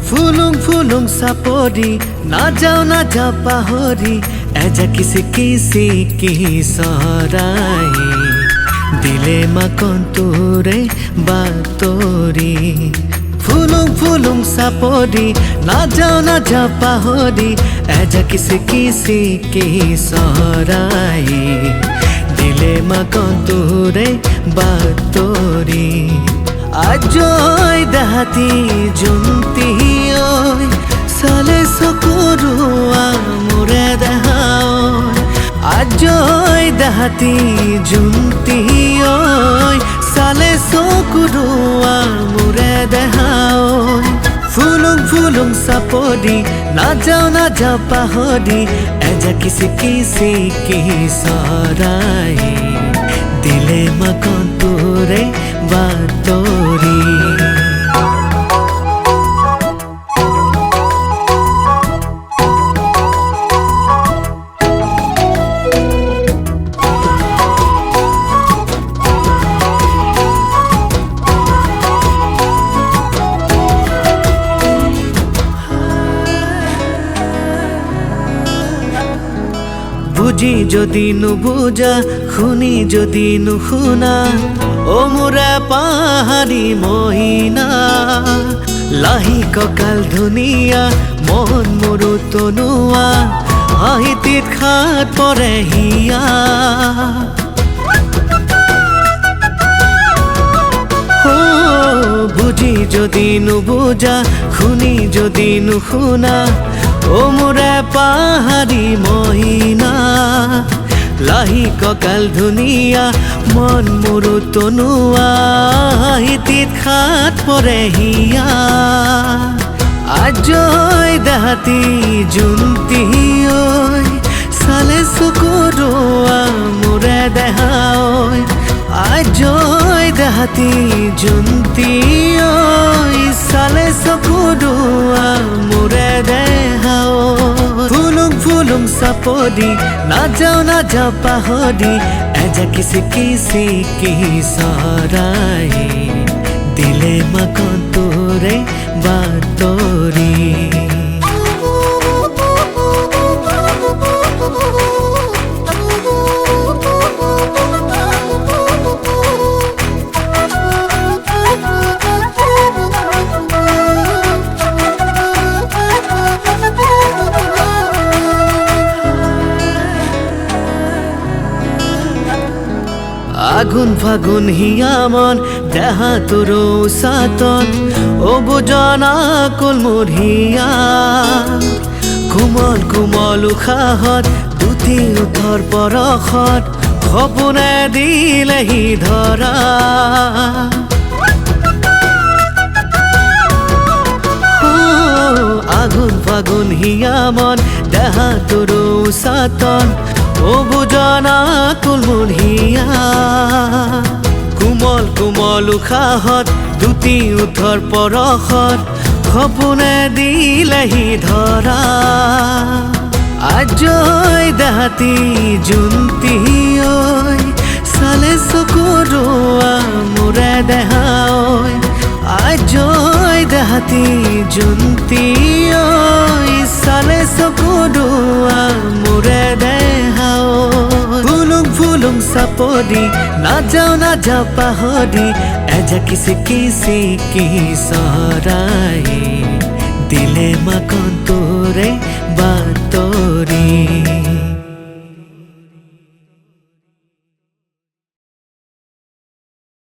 ফুলুং ফুলুং চাপৰি নাযাওঁ পাহৰি এজা কিছি কি চৰাই দিলে মাকন তোৰে বাতৰি ফুলুং ফুলুং চাপৰি নাযাওঁ পাহৰি এজা কিছি কি চৰাই দিলে মাকন তোৰে বাতৰি আজয় দাহাতি জুন্তি ঐ চালে চকুৰুৱা মোৰে দেহাও আজয় দাহাতি জুন্তি ঐ চালে চকুৰুৱা মোৰে দেহাও ফুলুং ফুলুং চাপৰি নাযাওঁ পাহৰি এজা কিছি কি চৰাই দিলে মাকন তোৰে বাতৰি বুঝি যদি নুবুজা শুনি যদি নুশুনা ও মোৰা পাহাড়ি মহিনা লাহি ককাল ধুনিয়া মন মোৰো তনুয়া আহিতিত খাত পৰে হিয়া বুঝি যদি নুবুজা শুনি যদি নুশুনা ও মোৰা পাহাড়ি মহিনা লাহি ককাল ধুনিয়া মন মোৰো তনুয়া হিতিত খাত পৰে হিয়া আজয় দাহাতি জুন্তি ঐ চালে চকুৰুৱা মোৰে দেহাও আজয় দাহাতি জুন্তি ঐ চালে চকুৰুৱা মোৰে দেহাও ফুলুং ফুলুং চাপৰি নাযাওঁ পাহৰি এজা কিছি কি চৰাই দিলে মাকন তোৰে বাতৰি আগুন ফাগুন হিয়া মন দেহা তোৰো সাতন ও বুজনা কুল মোৰ হিয়া কোমল কোমল উশাহত দুটি উঠৰ পৰশত সপোনে দিলেহি ধৰা আগুন ফাগুন হিয়া মন দেহা তোৰো সাতন ও বুজনা কুল মোৰ হিয়া কোমল কোমল উশাহত দুটি উঠৰ পৰশত সপোনে দিলেহি ধৰা আজয় দাহাতি জুন্তি ঐ চালে চকুৰুৱা মোৰে দেহাও আজয় দাহাতি জুন্তি ঐ চালে চকুৰুৱা মোৰে দেহাও ফুলুং ফুলুং চাপৰি নাযাওঁ পাহৰি এজা কিছি কি চৰাই